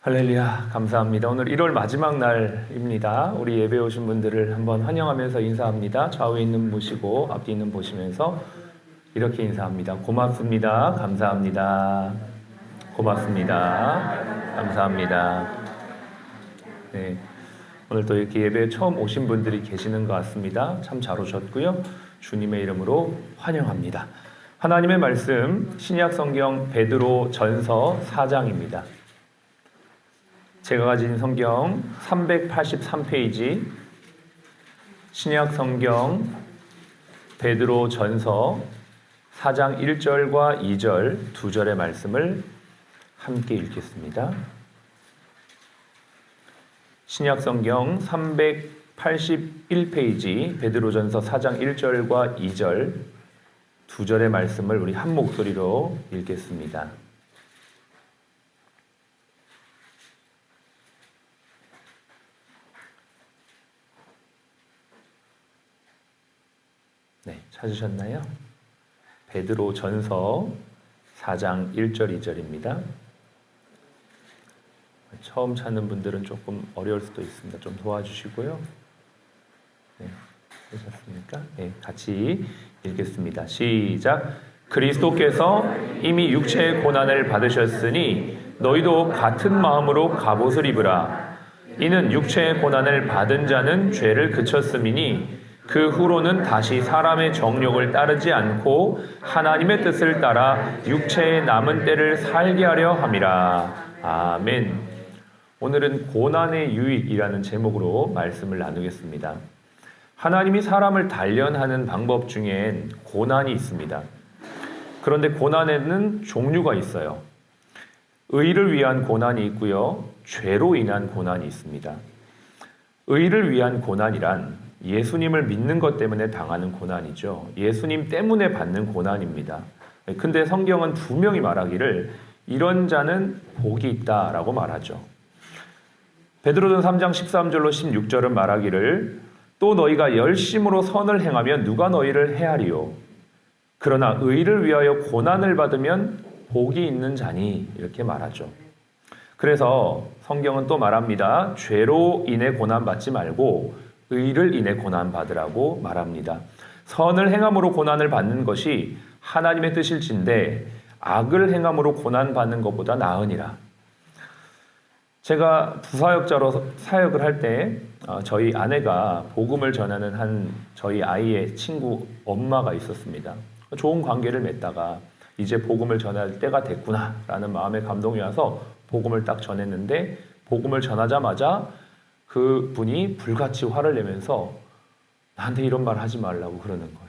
할렐루야, 감사합니다. 오늘 1월 마지막 날입니다. 우리 예배 오신 분들을 한번 환영하면서 인사합니다. 좌우에 있는 보시고 앞뒤 있는 보시면서 이렇게 인사합니다. 고맙습니다. 감사합니다. 고맙습니다. 감사합니다. 네, 오늘 또 이렇게 예배에 처음 오신 분들이 계시는 것 같습니다. 참 잘 오셨고요. 주님의 이름으로 환영합니다. 하나님의 말씀 신약 성경 베드로 전서 4장입니다. 제가 가진 성경 383페이지 신약 성경 베드로 전서 4장 1절과 2절 두 절의 말씀을 함께 읽겠습니다. 신약 성경 381페이지 베드로 전서 4장 1절과 2절 두 절의 말씀을 우리 한 목소리로 읽겠습니다. 네, 찾으셨나요? 베드로 전서 4장 1절 2절입니다. 처음 찾는 분들은 조금 어려울 수도 있습니다. 좀 도와주시고요. 네, 되셨습니까? 네, 같이 읽겠습니다. 시작. 그리스도께서 이미 육체의 고난을 받으셨으니 너희도 같은 마음으로 갑옷을 입으라. 이는 육체의 고난을 받은 자는 죄를 그쳤음이니 그 후로는 다시 사람의 정욕을 따르지 않고 하나님의 뜻을 따라 육체의 남은 때를 살게 하려 함이라. 아멘. 오늘은 고난의 유익이라는 제목으로 말씀을 나누겠습니다. 하나님이 사람을 단련하는 방법 중엔 고난이 있습니다. 그런데 고난에는 종류가 있어요. 의를 위한 고난이 있고요. 죄로 인한 고난이 있습니다. 의를 위한 고난이란 예수님을 믿는 것 때문에 당하는 고난이죠. 예수님 때문에 받는 고난입니다. 근데 성경은 분명히 말하기를 이런 자는 복이 있다라고 말하죠. 베드로전 3장 13절로 16절은 말하기를 또 너희가 열심으로 선을 행하면 누가 너희를 해하리요. 그러나 의를 위하여 고난을 받으면 복이 있는 자니 이렇게 말하죠. 그래서 성경은 또 말합니다. 죄로 인해 고난받지 말고 의를 인해 고난받으라고 말합니다. 선을 행함으로 고난을 받는 것이 하나님의 뜻일진데 악을 행함으로 고난받는 것보다 나으니라. 제가 부사역자로 사역을 할 때 저희 아내가 복음을 전하는 저희 아이의 친구 엄마가 있었습니다. 좋은 관계를 맺다가 이제 복음을 전할 때가 됐구나라는 마음의 감동이 와서 복음을 딱 전했는데 복음을 전하자마자 그 분이 불같이 화를 내면서 나한테 이런 말 하지 말라고 그러는 거예요.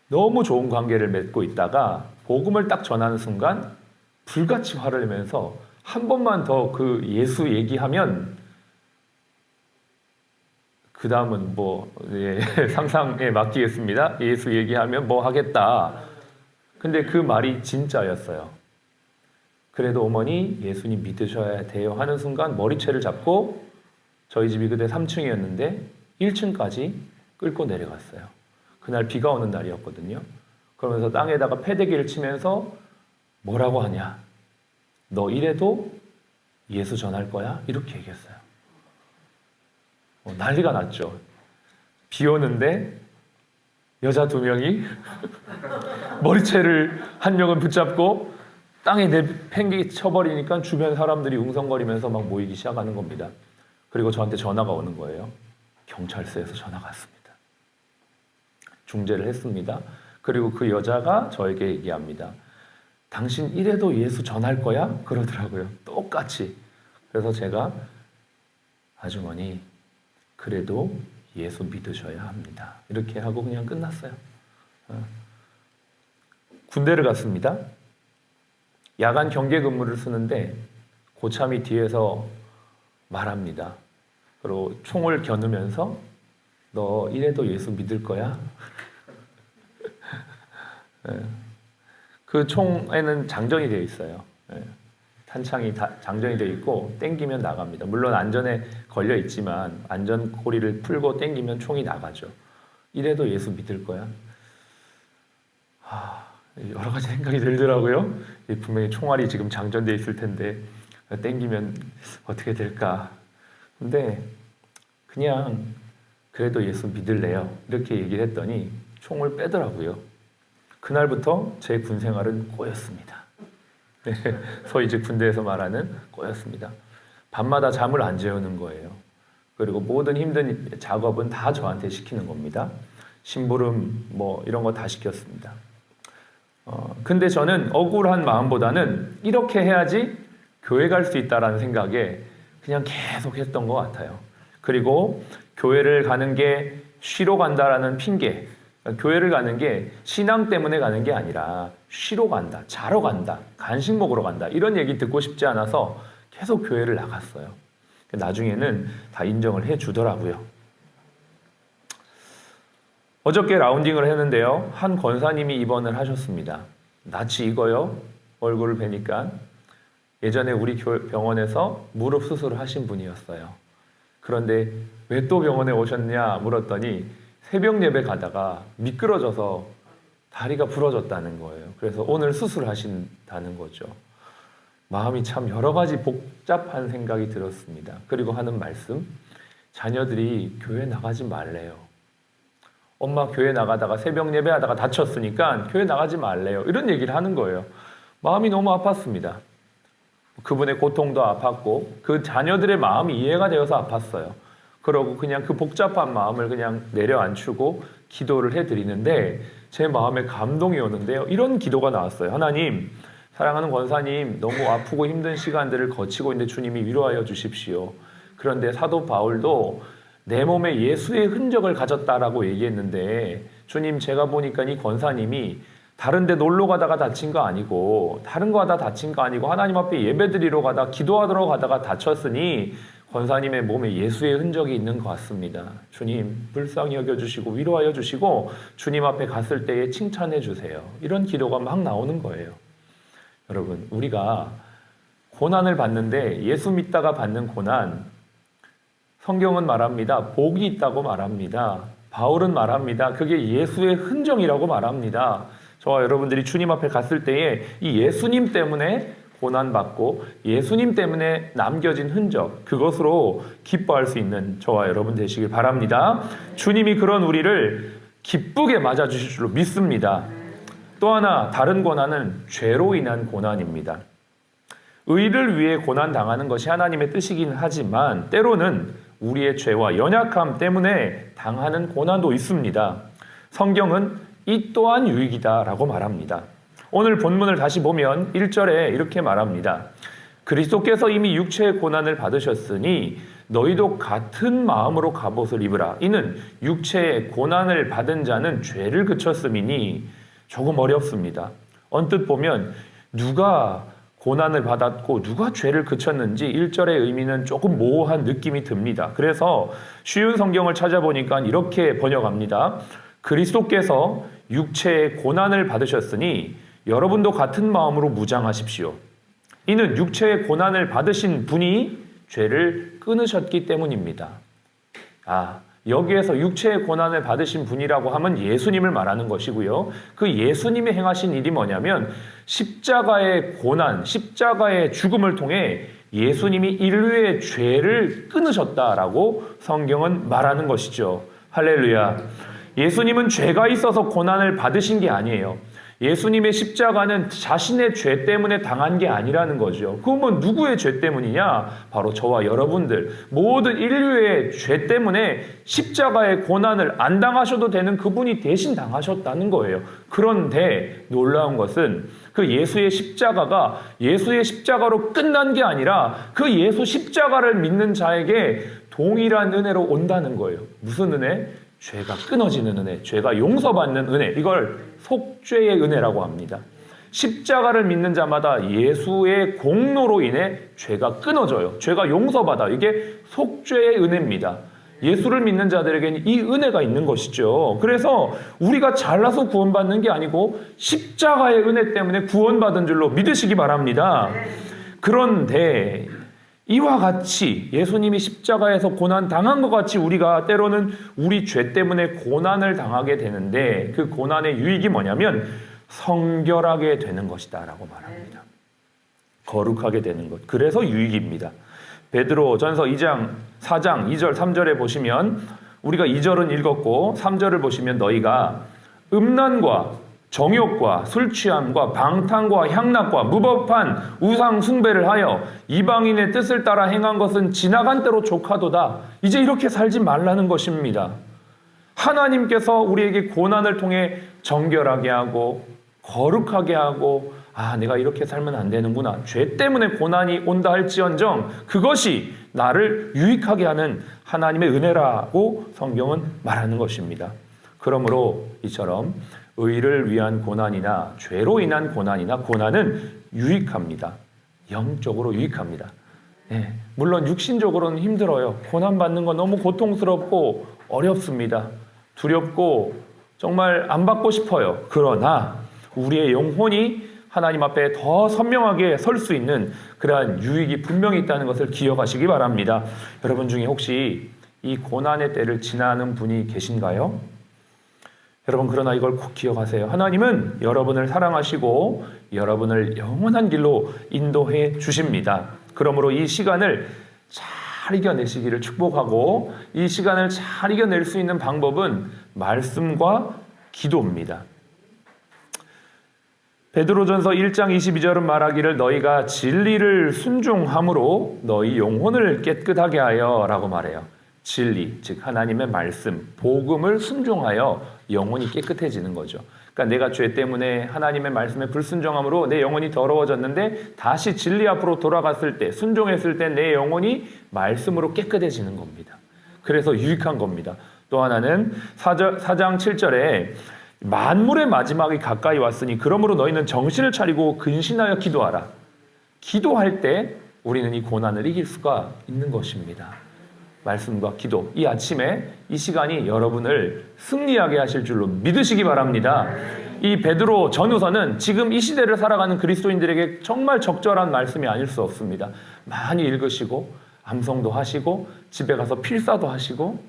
너무 좋은 관계를 맺고 있다가 복음을 딱 전하는 순간 불같이 화를 내면서 한 번만 더 그 예수 얘기하면 그 다음은 상상에 맡기겠습니다. 예수 얘기하면 뭐 하겠다. 근데 그 말이 진짜였어요. 그래도 어머니 예수님 믿으셔야 돼요 하는 순간 머리채를 잡고 저희 집이 그때 3층이었는데 1층까지 끌고 내려갔어요. 그날 비가 오는 날이었거든요. 그러면서 땅에다가 패대기를 치면서 뭐라고 하냐. 너 이래도 예수 전할 거야? 이렇게 얘기했어요. 난리가 났죠. 비 오는데 여자 2명이 머리채를 한 명은 붙잡고 땅에 내팽개 쳐버리니까 주변 사람들이 웅성거리면서 막 모이기 시작하는 겁니다. 그리고 저한테 전화가 오는 거예요. 경찰서에서 전화가 왔습니다. 중재를 했습니다. 그리고 그 여자가 저에게 얘기합니다. 당신 이래도 예수 전할 거야? 그러더라고요. 똑같이. 그래서 제가 아주머니 그래도 예수 믿으셔야 합니다. 이렇게 하고 그냥 끝났어요. 군대를 갔습니다. 야간 경계 근무를 쓰는데 고참이 뒤에서 말합니다. 그리고 총을 겨누면서 너 이래도 예수 믿을 거야? 그 총에는 장전이 되어 있어요. 탄창이 장전이 되어 있고 땡기면 나갑니다. 물론 안전에 걸려 있지만 안전고리를 풀고 땡기면 총이 나가죠. 이래도 예수 믿을 거야? 여러 가지 생각이 들더라고요. 분명히 총알이 지금 장전되어 있을 텐데 땡기면 어떻게 될까? 근데 그냥 그래도 예수 믿을래요. 이렇게 얘기를 했더니 총을 빼더라고요. 그날부터 제 군 생활은 꼬였습니다. 네, 소위 이제 군대에서 말하는 꼬였습니다. 밤마다 잠을 안 재우는 거예요. 그리고 모든 힘든 작업은 다 저한테 시키는 겁니다. 심부름 뭐 이런 거 다 시켰습니다. 근데 저는 억울한 마음보다는 이렇게 해야지 교회 갈 수 있다라는 생각에 그냥 계속 했던 것 같아요. 그리고 교회를 가는 게 쉬러 간다라는 핑계, 교회를 가는 게 신앙 때문에 가는 게 아니라 쉬러 간다, 자러 간다, 간식 먹으러 간다 이런 얘기 듣고 싶지 않아서 계속 교회를 나갔어요. 나중에는 다 인정을 해주더라고요. 어저께 라운딩을 했는데요. 한 권사님이 입원을 하셨습니다. 낯이 익어요. 얼굴을 뵈니까. 예전에 우리 병원에서 무릎 수술을 하신 분이었어요. 그런데 왜 또 병원에 오셨냐 물었더니 새벽 예배 가다가 미끄러져서 다리가 부러졌다는 거예요. 그래서 오늘 수술하신다는 거죠. 마음이 참 여러 가지 복잡한 생각이 들었습니다. 그리고 하는 말씀, 자녀들이 교회 나가지 말래요. 엄마 교회 나가다가 새벽 예배하다가 다쳤으니까 교회 나가지 말래요. 이런 얘기를 하는 거예요. 마음이 너무 아팠습니다. 그분의 고통도 아팠고 그 자녀들의 마음이 이해가 되어서 아팠어요. 그러고 그냥 그 복잡한 마음을 그냥 내려앉히고 기도를 해드리는데 제 마음에 감동이 오는데요. 이런 기도가 나왔어요. 하나님, 사랑하는 권사님, 너무 아프고 힘든 시간들을 거치고 있는데 주님이 위로하여 주십시오. 그런데 사도 바울도 내 몸에 예수의 흔적을 가졌다라고 얘기했는데 주님, 제가 보니까 이 권사님이 다른 데 놀러 가다가 다친 거 아니고 다른 거 하다 다친 거 아니고 하나님 앞에 예배드리러 가다 기도하러 가다가 다쳤으니 권사님의 몸에 예수의 흔적이 있는 것 같습니다. 주님, 불쌍히 여겨주시고 위로하여 주시고 주님 앞에 갔을 때에 칭찬해 주세요. 이런 기도가 막 나오는 거예요. 여러분, 우리가 고난을 받는데 예수 믿다가 받는 고난, 성경은 말합니다. 복이 있다고 말합니다. 바울은 말합니다. 그게 예수의 흔적이라고 말합니다. 저와 여러분들이 주님 앞에 갔을 때에 이 예수님 때문에 고난받고 예수님 때문에 남겨진 흔적, 그것으로 기뻐할 수 있는 저와 여러분 되시길 바랍니다. 주님이 그런 우리를 기쁘게 맞아주실 줄로 믿습니다. 또 하나, 다른 고난은 죄로 인한 고난입니다. 의를 위해 고난당하는 것이 하나님의 뜻이긴 하지만 때로는 우리의 죄와 연약함 때문에 당하는 고난도 있습니다. 성경은 이 또한 유익이다라고 말합니다. 오늘 본문을 다시 보면 1절에 이렇게 말합니다. 그리스도께서 이미 육체의 고난을 받으셨으니 너희도 같은 마음으로 갑옷을 입으라. 이는 육체의 고난을 받은 자는 죄를 그쳤음이니. 조금 어렵습니다. 언뜻 보면 누가 고난을 받았고 누가 죄를 그쳤는지 1절의 의미는 조금 모호한 느낌이 듭니다. 그래서 쉬운 성경을 찾아보니까 이렇게 번역합니다. 그리스도께서 육체의 고난을 받으셨으니 여러분도 같은 마음으로 무장하십시오. 이는 육체의 고난을 받으신 분이 죄를 끊으셨기 때문입니다. 여기에서 육체의 고난을 받으신 분이라고 하면 예수님을 말하는 것이고요. 그 예수님이 행하신 일이 뭐냐면 십자가의 고난, 십자가의 죽음을 통해 예수님이 인류의 죄를 끊으셨다라고 성경은 말하는 것이죠. 할렐루야. 예수님은 죄가 있어서 고난을 받으신 게 아니에요. 예수님의 십자가는 자신의 죄 때문에 당한 게 아니라는 거죠. 그러면 누구의 죄 때문이냐? 바로 저와 여러분들 모든 인류의 죄 때문에 십자가의 고난을 안 당하셔도 되는 그분이 대신 당하셨다는 거예요. 그런데 놀라운 것은 그 예수의 십자가가 예수의 십자가로 끝난 게 아니라 그 예수 십자가를 믿는 자에게 동일한 은혜로 온다는 거예요. 무슨 은혜? 죄가 끊어지는 은혜, 죄가 용서받는 은혜, 이걸 속죄의 은혜라고 합니다. 십자가를 믿는 자마다 예수의 공로로 인해 죄가 끊어져요. 죄가 용서받아. 이게 속죄의 은혜입니다. 예수를 믿는 자들에게는 이 은혜가 있는 것이죠. 그래서 우리가 잘나서 구원받는 게 아니고 십자가의 은혜 때문에 구원받은 줄로 믿으시기 바랍니다. 그런데 이와 같이 예수님이 십자가에서 고난 당한 것 같이 우리가 때로는 우리 죄 때문에 고난을 당하게 되는데 그 고난의 유익이 뭐냐면 성결하게 되는 것이다 라고 말합니다. 거룩하게 되는 것. 그래서 유익입니다. 베드로전서 2장 4장 2절 3절에 보시면 우리가 2절은 읽었고 3절을 보시면 너희가 음란과 정욕과 술 취함과 방탕과 향락과 무법한 우상 숭배를 하여 이방인의 뜻을 따라 행한 것은 지나간 때로 족하도다. 이제 이렇게 살지 말라는 것입니다. 하나님께서 우리에게 고난을 통해 정결하게 하고 거룩하게 하고 내가 이렇게 살면 안 되는구나. 죄 때문에 고난이 온다 할지언정 그것이 나를 유익하게 하는 하나님의 은혜라고 성경은 말하는 것입니다. 그러므로 이처럼 의를 위한 고난이나 죄로 인한 고난이나 고난은 유익합니다. 영적으로 유익합니다. 물론 육신적으로는 힘들어요. 고난받는 건 너무 고통스럽고 어렵습니다. 두렵고 정말 안 받고 싶어요. 그러나 우리의 영혼이 하나님 앞에 더 선명하게 설 수 있는 그러한 유익이 분명히 있다는 것을 기억하시기 바랍니다. 여러분 중에 혹시 이 고난의 때를 지나는 분이 계신가요? 여러분 그러나 이걸 꼭 기억하세요. 하나님은 여러분을 사랑하시고 여러분을 영원한 길로 인도해 주십니다. 그러므로 이 시간을 잘 이겨내시기를 축복하고 이 시간을 잘 이겨낼 수 있는 방법은 말씀과 기도입니다. 베드로전서 1장 22절은 말하기를 너희가 진리를 순종함으로 너희 영혼을 깨끗하게 하여 라고 말해요. 진리, 즉 하나님의 말씀, 복음을 순종하여 영혼이 깨끗해지는 거죠. 그러니까 내가 죄 때문에 하나님의 말씀에 불순종함으로 내 영혼이 더러워졌는데 다시 진리 앞으로 돌아갔을 때, 순종했을 때 내 영혼이 말씀으로 깨끗해지는 겁니다. 그래서 유익한 겁니다. 또 하나는 4장 7절에 만물의 마지막이 가까이 왔으니 그러므로 너희는 정신을 차리고 근신하여 기도하라. 기도할 때 우리는 이 고난을 이길 수가 있는 것입니다. 말씀과 기도, 이 아침에 이 시간이 여러분을 승리하게 하실 줄로 믿으시기 바랍니다. 이 베드로 전후서는 지금 이 시대를 살아가는 그리스도인들에게 정말 적절한 말씀이 아닐 수 없습니다. 많이 읽으시고 암송도 하시고 집에 가서 필사도 하시고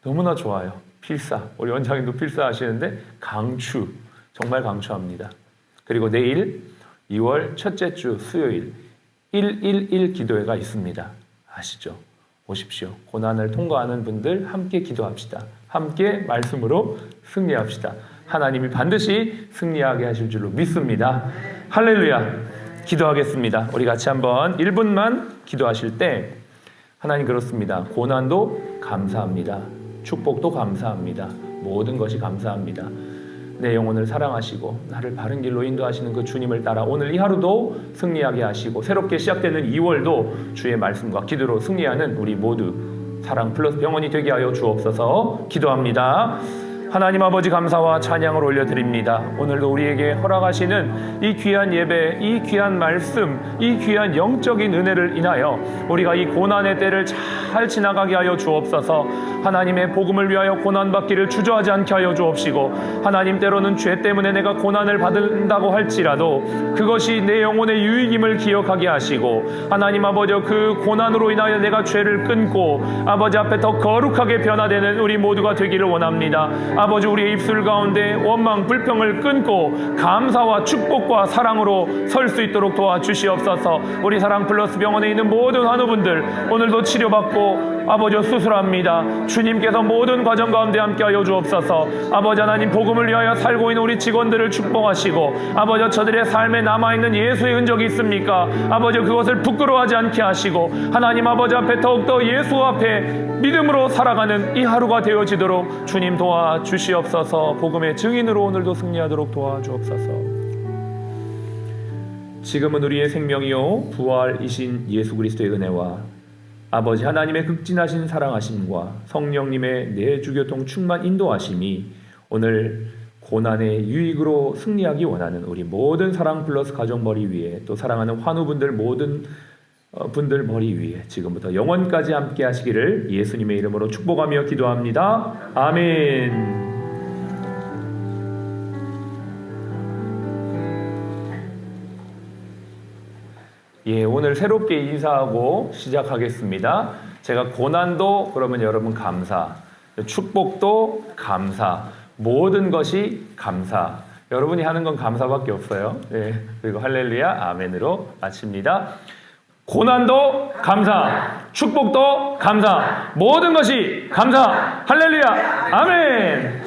너무나 좋아요. 필사, 우리 원장님도 필사 하시는데 강추, 정말 강추합니다. 그리고 내일 2월 첫째 주 수요일 111 기도회가 있습니다. 아시죠? 오십시오. 고난을 통과하는 분들 함께 기도합시다. 함께 말씀으로 승리합시다. 하나님이 반드시 승리하게 하실 줄로 믿습니다. 할렐루야. 기도하겠습니다. 우리 같이 한번 1분만 기도하실 때 하나님 그렇습니다. 고난도 감사합니다. 축복도 감사합니다. 모든 것이 감사합니다. 내 영혼을 사랑하시고 나를 바른 길로 인도하시는 그 주님을 따라 오늘 이 하루도 승리하게 하시고 새롭게 시작되는 2월도 주의 말씀과 기도로 승리하는 우리 모두 사랑 플러스 병원이 되게 하여 주옵소서. 기도합니다. 하나님 아버지 감사와 찬양을 올려드립니다. 오늘도 우리에게 허락하시는 이 귀한 예배, 이 귀한 말씀, 이 귀한 영적인 은혜를 인하여 우리가 이 고난의 때를 잘 지나가게 하여 주옵소서. 하나님의 복음을 위하여 고난받기를 주저하지 않게 하여 주옵시고 하나님 때로는 죄 때문에 내가 고난을 받는다고 할지라도 그것이 내 영혼의 유익임을 기억하게 하시고 하나님 아버지 그 고난으로 인하여 내가 죄를 끊고 아버지 앞에 더 거룩하게 변화되는 우리 모두가 되기를 원합니다. 아버지 우리의 입술 가운데 원망 불평을 끊고 감사와 축복과 사랑으로 설 수 있도록 도와주시옵소서. 우리 사랑 플러스 병원에 있는 모든 환우분들 오늘도 치료받고 아버지 수술합니다. 주님께서 모든 과정 가운데 함께하여 주옵소서. 아버지 하나님 복음을 위하여 살고 있는 우리 직원들을 축복하시고 아버지 저들의 삶에 남아있는 예수의 흔적이 있습니까? 아버지 그것을 부끄러워하지 않게 하시고 하나님 아버지 앞에 더욱더 예수 앞에 믿음으로 살아가는 이 하루가 되어지도록 주님 도와주시옵소서. 복음의 증인으로 오늘도 승리하도록 도와주옵소서. 지금은 우리의 생명이요 부활이신 예수 그리스도의 은혜와 아버지 하나님의 극진하신 사랑하심과 성령님의 내주교통 충만 인도하심이 오늘 고난의 유익으로 승리하기 원하는 우리 모든 사랑 플러스 가족 머리 위에 또 사랑하는 환우분들 모든 분들 머리 위에 지금부터 영원까지 함께 하시기를 예수님의 이름으로 축복하며 기도합니다. 아멘. 예, 오늘 새롭게 인사하고 시작하겠습니다. 제가 고난도 그러면 여러분 감사, 축복도 감사, 모든 것이 감사. 여러분이 하는 건 감사밖에 없어요. 네. 그리고 할렐루야, 아멘으로 마칩니다. 고난도 감사, 축복도 감사, 모든 것이 감사, 할렐루야, 아멘.